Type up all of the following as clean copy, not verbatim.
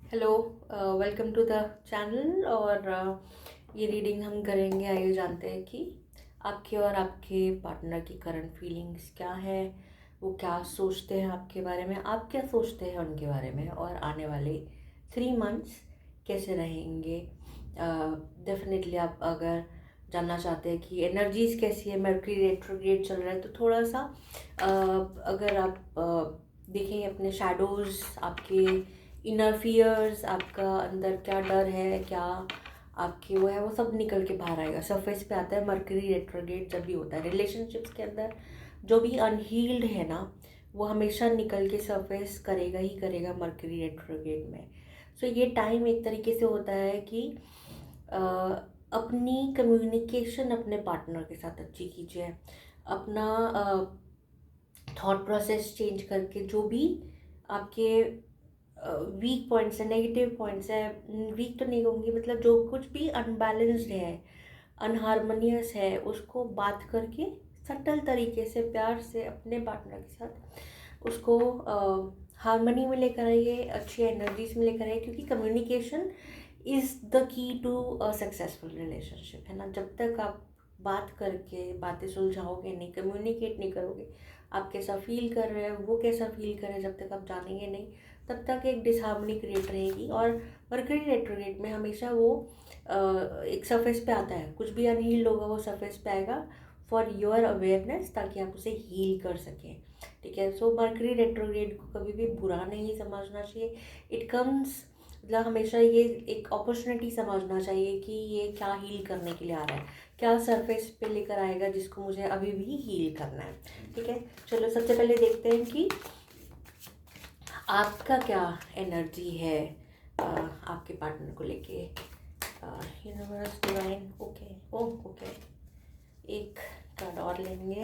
Hello. Welcome to the channel. और ये reading हम करेंगे। आइए जानते हैं कि आपके और आपके पार्टनर की करंट फीलिंग्स क्या है, वो क्या सोचते हैं आपके बारे में, आप क्या सोचते हैं उनके बारे में, और आने वाले 3 मंथ्स कैसे रहेंगे। डेफिनेटली आप अगर जानना चाहते हैं कि एनर्जीज कैसी है, मर्क्यूरी रेट्रोग्रेड चल रहा है, तो थोड़ा सा अगर आप देखें अपने शैडोज़, आपके इनर फियर्स, आपका अंदर क्या डर है, क्या आपके वो है, वो सब निकल के बाहर आएगा, सरफेस पे आता है। मर्करी रेट्रोग्रेड जब भी होता है रिलेशनशिप्स के अंदर, जो भी अनहील्ड है ना, वो हमेशा निकल के सरफेस करेगा ही करेगा मर्करी रेट्रोग्रेड में। सो ये टाइम एक तरीके से होता है कि अ, अपनी कम्युनिकेशन अपने पार्टनर के साथ अच्छी कीजिए। अपना थॉट प्रोसेस चेंज करके जो भी आपके वीक पॉइंट्स है, नेगेटिव पॉइंट्स है, वीक तो नहीं कहूँगी, मतलब जो कुछ भी अनबैलेंस्ड है, अनहारमोनियस है, उसको बात करके सटल तरीके से प्यार से अपने पार्टनर के साथ उसको हारमोनी में लेकर आइए, अच्छी एनर्जीज में लेकर आइए, क्योंकि communication is the key to a successful relationship, है ना। जब तक आप बात करके बातें सुलझाओगे नहीं, कम्युनिकेट नहीं करोगे, आप कैसा फील कर रहे हो, वो कैसा फील कर रहे हैं, जब तक आप जानेंगे नहीं, तब तक एक डिसहार्मनी क्रिएट रहेगी। और मर्करी रेट्रोग्रेड में हमेशा वो एक सरफेस पे आता है, कुछ भी अनहील्ड होगा वो सरफेस पे आएगा फॉर योर अवेयरनेस, ताकि आप उसे हील कर सकें। ठीक है। सो मर्करी रेट्रोग्रेड को कभी भी बुरा नहीं समझना चाहिए। इट कम्स, मतलब हमेशा ये एक अपॉर्चुनिटी समझना चाहिए कि ये क्या हील करने के लिए आ रहा है, क्या सरफेस पे लेकर आएगा जिसको मुझे अभी भी हील करना है। ठीक है। चलो सबसे पहले देखते हैं कि आपका क्या एनर्जी है आपके पार्टनर को लेके। यूनिवर्स, डिवाइन, ओके, ओके, एक कार्ड और लेंगे।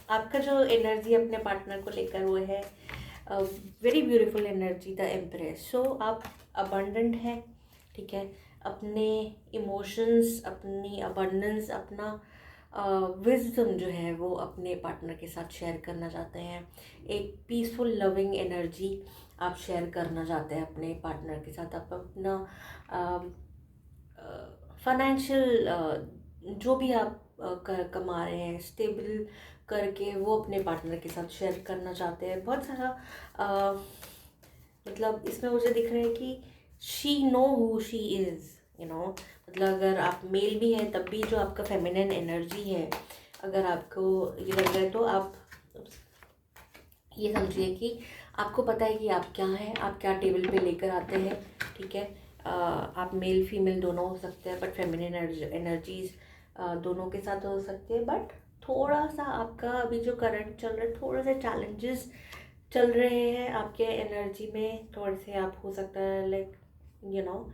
आपका जो एनर्जी अपने पार्टनर को लेकर वो है very beautiful energy, the empress. So आप अबंडेंट है, ठीक है। अपने इमोशंस, अपनी अबंडेंस, अपना विजडम जो है वो अपने पार्टनर के साथ शेयर करना चाहते हैं। एक पीसफुल लविंग एनर्जी आप शेयर करना चाहते हैं अपने पार्टनर के साथ। आप अपना फाइनेंशियल जो भी आप कमा रहे हैं, स्टेबल करके वो अपने पार्टनर के साथ शेयर करना चाहते हैं। बहुत सारा मतलब इसमें मुझे दिख रहा है कि she know who she is, you know. मतलब अगर आप मेल भी हैं तब भी जो आपका फेमिनिन एनर्जी है, अगर आपको ये लग रहा है, तो आप ये समझिए कि आपको पता है कि आप क्या हैं, आप क्या टेबल पे लेकर आते हैं। ठीक है। आप मेल फीमेल दोनों हो सकते हैं, बट फेमिनिन एनर्जीज दोनों के साथ हो सकती है। बट थोड़ा सा आपका अभी जो करंट चल रहा है, थोड़े से चैलेंजेस चल रहे हैं आपके एनर्जी में, थोड़े से आप हो सकता है लाइक यू नो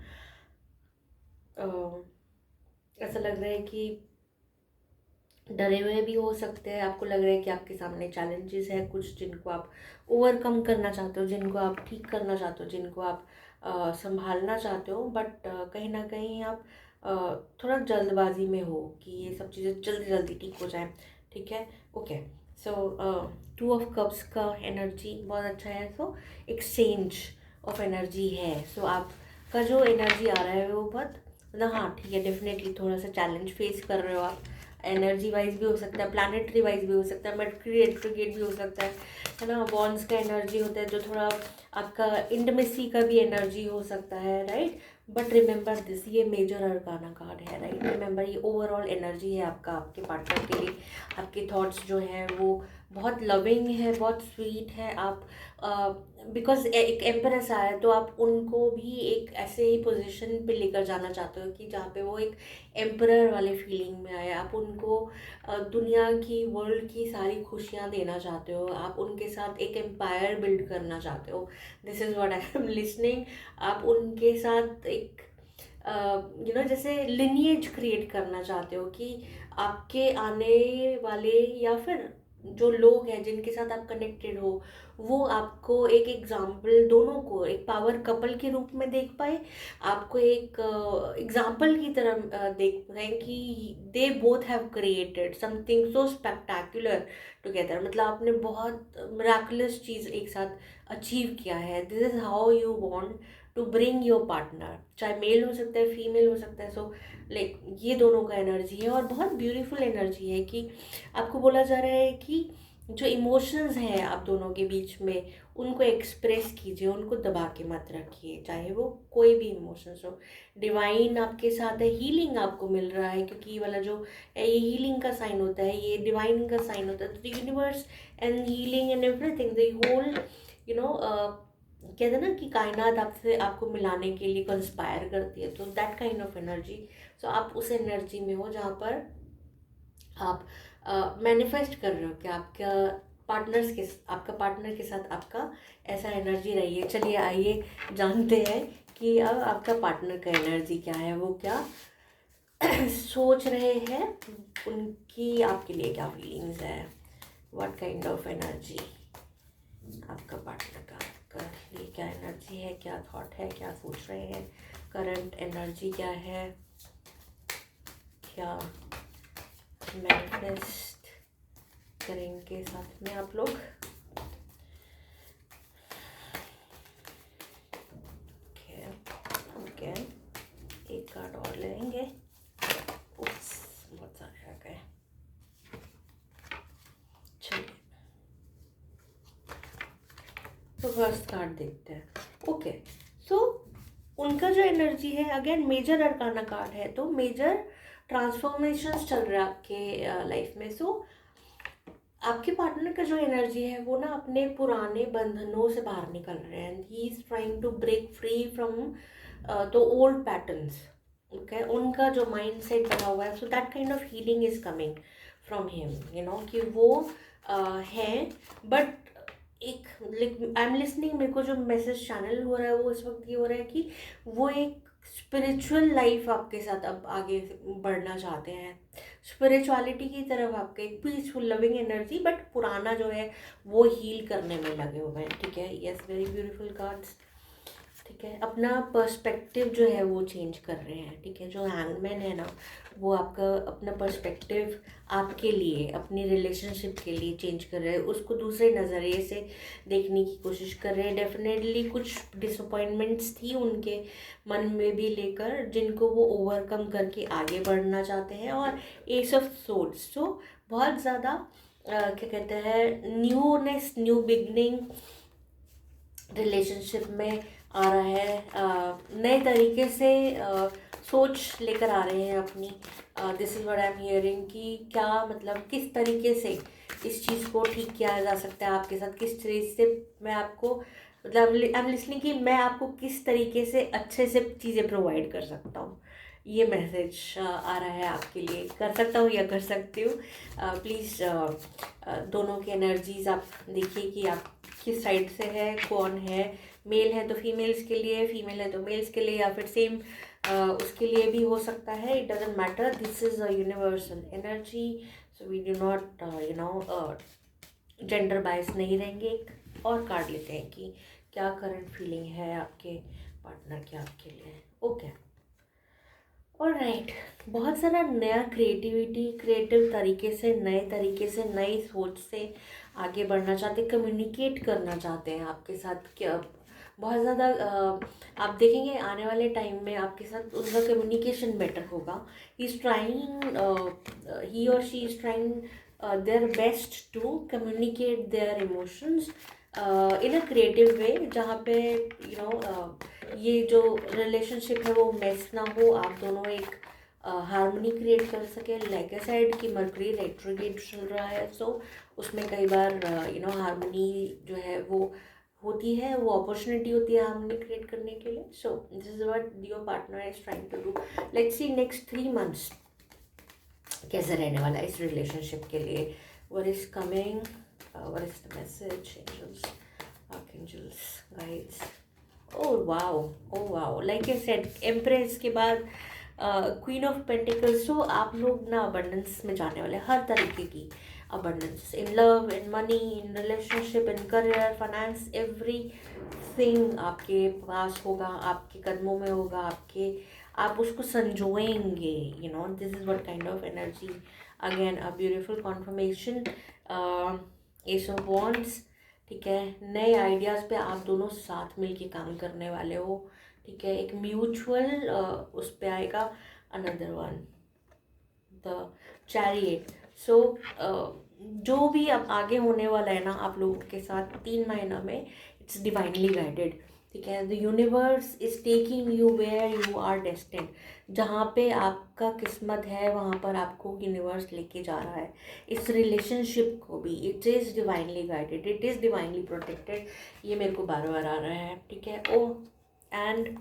ऐसा लग रहा है कि डरे हुए भी हो सकते हैं। आपको लग रहा है कि आपके सामने चैलेंजेस है कुछ, जिनको आप ओवरकम करना चाहते हो, जिनको आप ठीक करना चाहते हो, जिनको आप संभालना चाहते हो, बट कहीं ना कहीं आप थोड़ा जल्दबाजी में हो कि ये सब चीज़ें जल्दी जल्दी ठीक हो जाए। ठीक है। ओके। सो 2 ऑफ कप्स का एनर्जी बहुत अच्छा है। सो एक्सचेंज ऑफ एनर्जी है। सो आपका जो एनर्जी आ रहा है वो बहुत, मतलब हाँ ठीक है, डेफिनेटली थोड़ा सा चैलेंज फेस कर रहे हो आप। एनर्जी वाइज भी हो सकता है, प्लानिटरी वाइज भी हो सकता है, मर्करी रेट्रोग्रेड भी हो सकता है ना। वॉन्स का एनर्जी होता है जो थोड़ा आपका इंटीमेसी का भी एनर्जी हो सकता है, राइट। बट रिमेंबर दिस, ये मेजर अरकाना कार्ड है, राइट। रिमेंबर ये ओवरऑल एनर्जी है आपका, आपके पार्टनर के लिए। आपके थॉट्स जो हैं वो बहुत लविंग है, बहुत स्वीट है। आप बिकॉज एक एम्प्रेस आया है, तो आप उनको भी एक ऐसे ही पोजीशन पे लेकर जाना चाहते हो कि जहाँ पे वो एक एम्परर वाले फीलिंग में आए। आप उनको दुनिया की, वर्ल्ड की सारी खुशियाँ देना चाहते हो। आप उनके साथ एक एम्पायर बिल्ड करना चाहते हो। This is what I am listening. आप उनके साथ एक जैसे लिनिएज क्रिएट करना चाहते हो कि आपके आने वाले, या फिर जो लोग हैं जिनके साथ आप कनेक्टेड हो, वो आपको एक एग्जाम्पल, दोनों को एक पावर कपल के रूप में देख पाए, आपको एक एग्जाम्पल की तरह देख पाए कि they both have created something so spectacular together. मतलब आपने बहुत मिराकुलस चीज़ एक साथ अचीव किया है। This is how you want to bring your partner, चाहे मेल हो सकता है फीमेल हो सकता है। सो लाइक ये दोनों का एनर्जी है और बहुत ब्यूटीफुल एनर्जी है कि आपको बोला जा रहा है कि जो इमोशंस हैं आप दोनों के बीच में उनको एक्सप्रेस कीजिए, उनको दबा के मत रखिए, चाहे वो कोई भी इमोशंस हो। डिवाइन आपके साथ है, हीलिंग आपको मिल रहा है, क्योंकि ये वाला जो है ये हीलिंग का साइन होता है, ये डिवाइन का साइन होता है। तो the universe and healing and everything, the whole you know कहते हैं ना कि कायनात आपसे आपको मिलाने के लिए कंस्पायर करती है। तो दैट काइंड ऑफ एनर्जी, सो आप उस एनर्जी में हो जहाँ पर आप मैनिफेस्ट कर रहे हो कि आपका पार्टनर के साथ आपका ऐसा एनर्जी रही है। चलिए आइए जानते हैं कि अब आपका पार्टनर का एनर्जी क्या है, वो क्या सोच रहे हैं, उनकी आपके लिए क्या फीलिंग्स है, व्हाट काइंड ऑफ एनर्जी आपका पार्टनर का आपका लिए क्या एनर्जी है, क्या थॉट है, क्या सोच रहे हैं, करंट एनर्जी क्या है, क्या मैनिफेस्ट करेंगे साथ में आप लोग। ओके ओके, एक कार्ड और लेंगे। उप्स, बहुत सारे आ गए। चलिए तो फर्स्ट कार्ड देखते हैं। ओके, सो उनका जो एनर्जी है, अगेन मेजर अरकाना कार्ड है, तो मेजर ट्रांसफॉर्मेशंस चल रहा है आपके लाइफ में। सो आपके पार्टनर का जो एनर्जी है वो ना अपने पुराने बंधनों से बाहर निकल रहे हैं, and he is trying to break free from the old patterns. Okay, उनका जो माइंड सेट बना हुआ है, so that kind of healing is coming from him, you know, कि वो हैं। बट एक आई एम लिसनिंग, मेरे को जो मैसेज चैनल हो रहा है वो इस वक्त ये हो रहा है कि वो एक स्पिरिचुअल लाइफ आपके साथ अब आगे बढ़ना चाहते हैं, स्पिरिचुअलिटी की तरफ, आपके एक पीसफुल लविंग एनर्जी, बट पुराना जो है वो हील करने में लगे हुए हैं। ठीक है, यस, वेरी ब्यूटीफुल कार्ड्स। ठीक है, अपना पर्सपेक्टिव जो है वो चेंज कर रहे हैं। ठीक है, जो हैंगमैन है ना, वो आपका अपना पर्सपेक्टिव आपके लिए, अपनी रिलेशनशिप के लिए चेंज कर रहे हैं, उसको दूसरे नज़रिए से देखने की कोशिश कर रहे हैं। डेफिनेटली कुछ डिसअपॉइंटमेंट्स थी उनके मन में भी लेकर, जिनको वो ओवरकम करके आगे बढ़ना चाहते हैं। और एस ऑफ सोर्ड्स, तो बहुत ज़्यादा क्या कहते हैं, न्यूनेस, न्यू बिगनिंग रिलेशनशिप में आ रहा है। नए तरीके से सोच लेकर आ रहे हैं अपनी। This is what I am hearing कि क्या मतलब किस तरीके से इस चीज़ को ठीक किया जा सकता है आपके साथ, किस चीज़ से मैं आपको मतलब आई एम लिसनिंग कि मैं आपको किस तरीके से अच्छे से चीज़ें प्रोवाइड कर सकता हूँ। ये मैसेज आ रहा है आपके लिए, कर सकता हूँ या कर सकती हूँ। प्लीज़ दोनों की एनर्जीज आप देखिए कि आप किस साइड से है, कौन है। मेल है तो फीमेल्स के लिए, फीमेल है तो मेल्स के लिए, या फिर सेम उसके लिए भी हो सकता है। It doesn't matter, this is a universal energy, so we do not gender bias नहीं रहेंगे। एक और कार्ड लेते हैं कि क्या करंट फीलिंग है आपके पार्टनर की आपके लिए। ओके, ऑलराइट, बहुत सारा नया क्रिएटिव तरीके से, नए तरीके से, नई सोच से आगे बढ़ना चाहते हैं, कम्युनिकेट करना चाहते हैं आपके साथ। क्या बहुत ज़्यादा आप देखेंगे आने वाले टाइम में आपके साथ उनका कम्युनिकेशन बेटर होगा। ही इज़ ट्राइंग, ही और she is trying their best to communicate their emotions in a creative way, जहाँ पे ये जो रिलेशनशिप है वो मेस ना हो, आप दोनों एक हारमोनी क्रिएट कर सके। लाइक ए साइड की मर्करी रेट्रोग्रेड चल रहा है, सो उसमें कई बार हारमोनी जो है वो होती है, वो अपॉर्चुनिटी होती है हारमोनी क्रिएट करने के लिए। So this is what your partner is trying to do. Let's see next 3 months कैसे रहने वाला है इस रिलेशनशिप के लिए। What is coming, what is the message, angels, archangels, guides. Oh wow, oh wow, like I said, empress के बाद queen of pentacles. सो आप लोग ना अबंडेंस में जाने वाले, हर तरीके की abundance in love, in money, in relationship, in career, finance, everything आपके पास होगा, आपके कदमों में होगा, आप उसको संजोएंगे. This is what kind of energy. Again, a beautiful confirmation. Ace of Wands. ठीक है, नए आइडियाज़ पे आप दोनों साथ मिल के काम करने वाले हो. ठीक है, एक म्यूचुअल उस पे आएगा. Another one, the chariot. So जो भी अब आगे होने वाला है ना आप लोगों के साथ 3 महीना में, इट्स डिवाइनली गाइडेड. ठीक है, the universe is taking you where you are destined. जहाँ पे आपका किस्मत है वहाँ पर आपको यूनिवर्स लेके जा रहा है. इस रिलेशनशिप को भी it is divinely guided, it is divinely protected. ये मेरे को बार बार आ रहा है. ठीक है. Oh and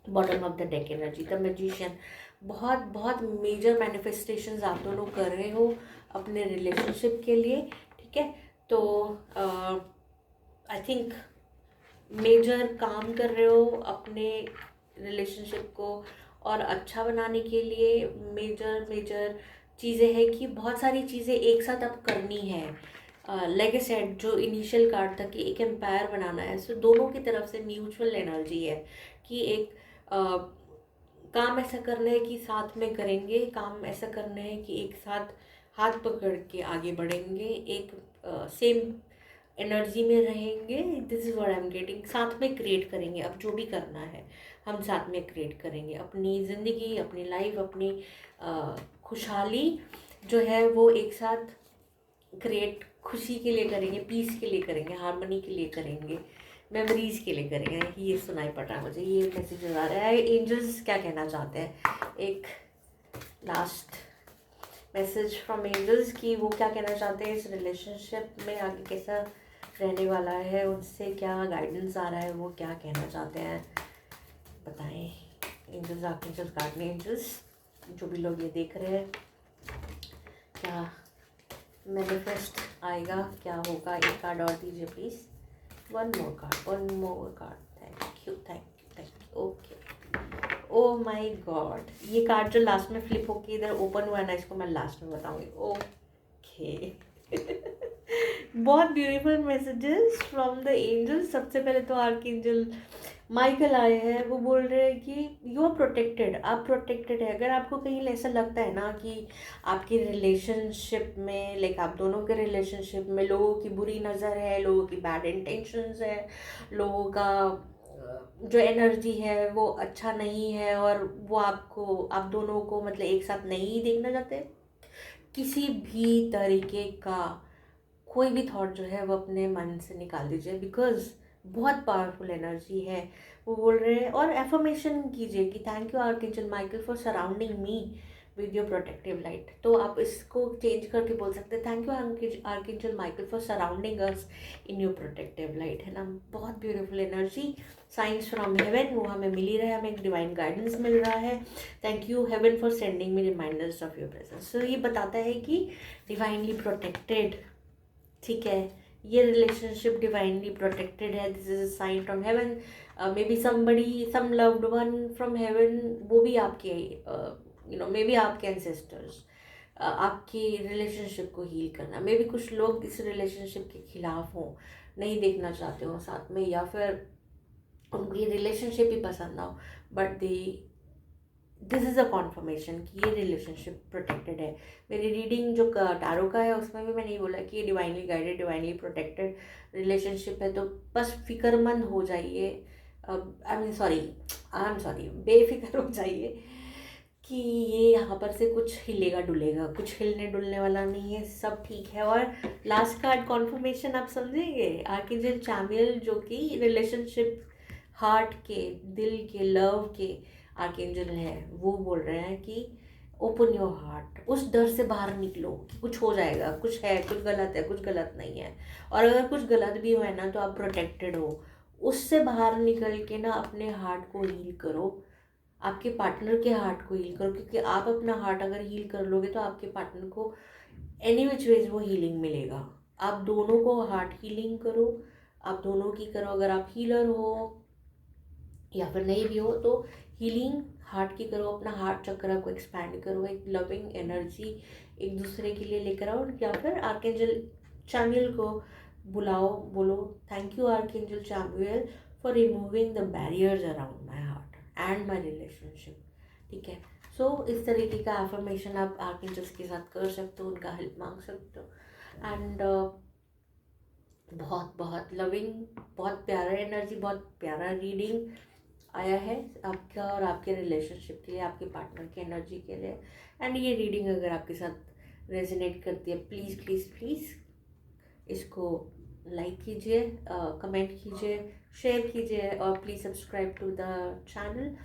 bottom of the deck energy, the magician. बहुत बहुत मेजर मैनिफेस्टेशंस आप दोनों कर रहे हो अपने रिलेशनशिप के लिए. ठीक है, तो आई थिंक मेजर काम कर रहे हो अपने रिलेशनशिप को और अच्छा बनाने के लिए. मेजर चीज़ें हैं कि बहुत सारी चीज़ें एक साथ अब करनी है. लाइक ए सेड, जो इनिशियल कार्ड था कि एक एम्पायर बनाना है, सो दोनों की तरफ से म्यूचुअल एनर्जी है कि एक काम ऐसा करना है कि साथ में करेंगे, काम ऐसा करना है कि एक साथ हाथ पकड़ के आगे बढ़ेंगे, एक सेम एनर्जी में रहेंगे. This is what I am getting. साथ में क्रिएट करेंगे. अब जो भी करना है हम साथ में क्रिएट करेंगे. अपनी ज़िंदगी, अपनी लाइफ, अपनी खुशहाली जो है वो एक साथ क्रिएट खुशी के लिए करेंगे, पीस के लिए करेंगे, हार्मनी के लिए करेंगे, मेमोरीज के लिए करेंगे. ये सुनाई पड़ रहा है मुझे, ये मैसेज आ रहा है. एंजल्स क्या कहना चाहते हैं? एक लास्ट मैसेज फ्रॉम एंजल्स कि वो क्या कहना चाहते हैं इस रिलेशनशिप में आगे कैसा रहने वाला है, उनसे क्या गाइडेंस आ रहा है, वो क्या कहना चाहते हैं बताएं. एंजल्स, आर्कएंजल्स, गार्डियन एंजल्स, जो भी लोग ये देख रहे हैं, क्या मैनिफेस्ट आएगा, क्या होगा? एक कार्ड और दीजिए please. One more card. Thank you. Okay. Oh my God, ये कार्ड जो लास्ट में फ्लिप होके इधर ओपन हुआ है ना, इसको मैं लास्ट में बताऊंगी. ओके. बहुत beautiful messages from the angels. सबसे पहले तो आर्कएंजल माइकल आए हैं. वो बोल रहे हैं कि यू आर प्रोटेक्टेड, आप प्रोटेक्टेड है. अगर आपको कहीं ऐसा लगता है ना कि आपकी रिलेशनशिप में, लाइक आप दोनों के रिलेशनशिप में लोगों की बुरी नज़र है, लोगों की बैड इंटेंशंस है, लोगों का जो एनर्जी है वो अच्छा नहीं है और वो आप दोनों को मतलब एक साथ नहीं देखना चाहते, किसी भी तरीके का कोई भी थॉट जो है वो अपने मन से निकाल दीजिए. बिकॉज बहुत पावरफुल एनर्जी है. वो बोल रहे हैं और एफर्मेशन कीजिए कि thank you archangel Michael for surrounding me with your protective light. तो आप इसको चेंज करके बोल सकते हैं thank you archangel Michael for surrounding us in your protective light. है ना, बहुत beautiful energy. Science from heaven वो हमें मिल ही रहा है, हमें एक डिवाइन गाइडेंस मिल रहा है. Thank you heaven for sending me reminders of your presence. So ये बताता है कि डिवाइनली प्रोटेक्टेड. ठीक है, ये रिलेशनशिप डिवाइनली प्रोटेक्टेड है. This is a sign from heaven. Maybe somebody, some loved one from heaven, वो भी आपके मे बी आपके एंसेस्टर्स आपकी रिलेशनशिप को हील करना. मे बी कुछ लोग इस रिलेशनशिप के खिलाफ हों, नहीं देखना चाहते हो साथ में, या फिर उनको ये रिलेशनशिप ही पसंद ना हो, but this is a confirmation कि ये रिलेशनशिप प्रोटेक्टेड है. मेरी रीडिंग जो टैरो का है उसमें भी मैंने ये बोला कि ये divinely guided, divinely protected relationship है. तो बस फिक्रमंद हो जाइए, आई एम सॉरी, बेफिक्र हो जाइए कि ये यहाँ पर से कुछ हिलेगा डुलेगा, कुछ हिलने डुलने वाला नहीं है, सब ठीक है. और लास्ट कार्ड कॉन्फर्मेशन आप समझेंगे, आर्कएंजल चैमियल जो कि रिलेशनशिप, हार्ट के, दिल के, लव के आर्कएंजल है. वो बोल रहे हैं कि ओपन योर हार्ट, उस डर से बाहर निकलो कि कुछ हो जाएगा, कुछ है, कुछ गलत है, कुछ गलत नहीं है. और अगर कुछ गलत भी हो है ना तो आप प्रोटेक्टेड हो. उससे बाहर निकल के ना अपने हार्ट को हील करो, आपके पार्टनर के हार्ट को हील करो. क्योंकि आप अपना हार्ट अगर हील कर लोगे तो आपके पार्टनर को एनी विच वेज वो हीलिंग मिलेगा. आप दोनों को हार्ट हीलिंग करो, आप दोनों की करो. अगर आप हीलर हो या फिर नहीं भी हो तो हीलिंग हार्ट की करो, अपना हार्ट चक्र को एक्सपैंड करो, एक लविंग एनर्जी एक दूसरे के लिए लेकर आओ, या फिर आर्केंजल चैमुअल को बुलाओ, बोलो thank you archangel Chamuel for removing the barriers around my heart and my relationship. ठीक है, सो इस तरीके का एफर्मेशन आप आर्केंजल्स के साथ कर सकते हो, उनका हेल्प मांग सकते हो। एंड बहुत बहुत लविंग, बहुत प्यारा एनर्जी, बहुत प्यारा रीडिंग आया है आपका और आपके रिलेशनशिप के लिए, आपके पार्टनर की एनर्जी के लिए। एंड ये रीडिंग अगर आपके साथ रेजोनेट करती है, प्लीज़ प्लीज़ प्लीज़ इसको लाइक कीजिए, कमेंट कीजिए, शेयर कीजिए, और please subscribe to the channel.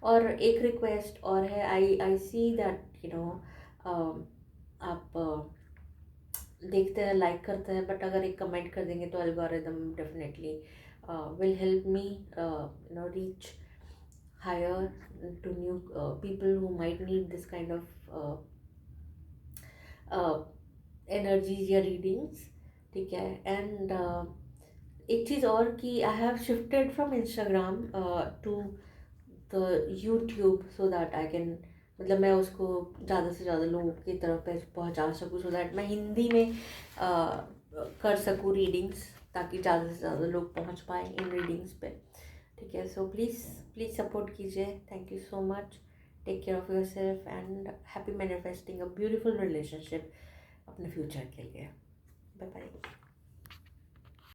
और एक रिक्वेस्ट और है, आई सी दैट आप देखते हैं, लाइक करते हैं, बट अगर एक कमेंट कर देंगे तो algorithm definitely will help me reach higher to new people who might need this kind of uh, energies या readings। ठीक है, एंड एक चीज़ और कि I have shifted from Instagram to the YouTube so that I can, मतलब मैं उसको ज़्यादा से ज़्यादा लोगों की तरफ पे पहुंचा सकूँ, सो दैट मैं हिंदी में कर सकूँ रीडिंग्स, ताकि ज़्यादा से ज़्यादा लोग पहुंच पाएँ इन रीडिंग्स पे। ठीक है, सो प्लीज़ प्लीज़ सपोर्ट कीजिए। Thank you so much, take care of your self and happy manifesting a beautiful relationship अपने फ्यूचर के लिए। Bye bye.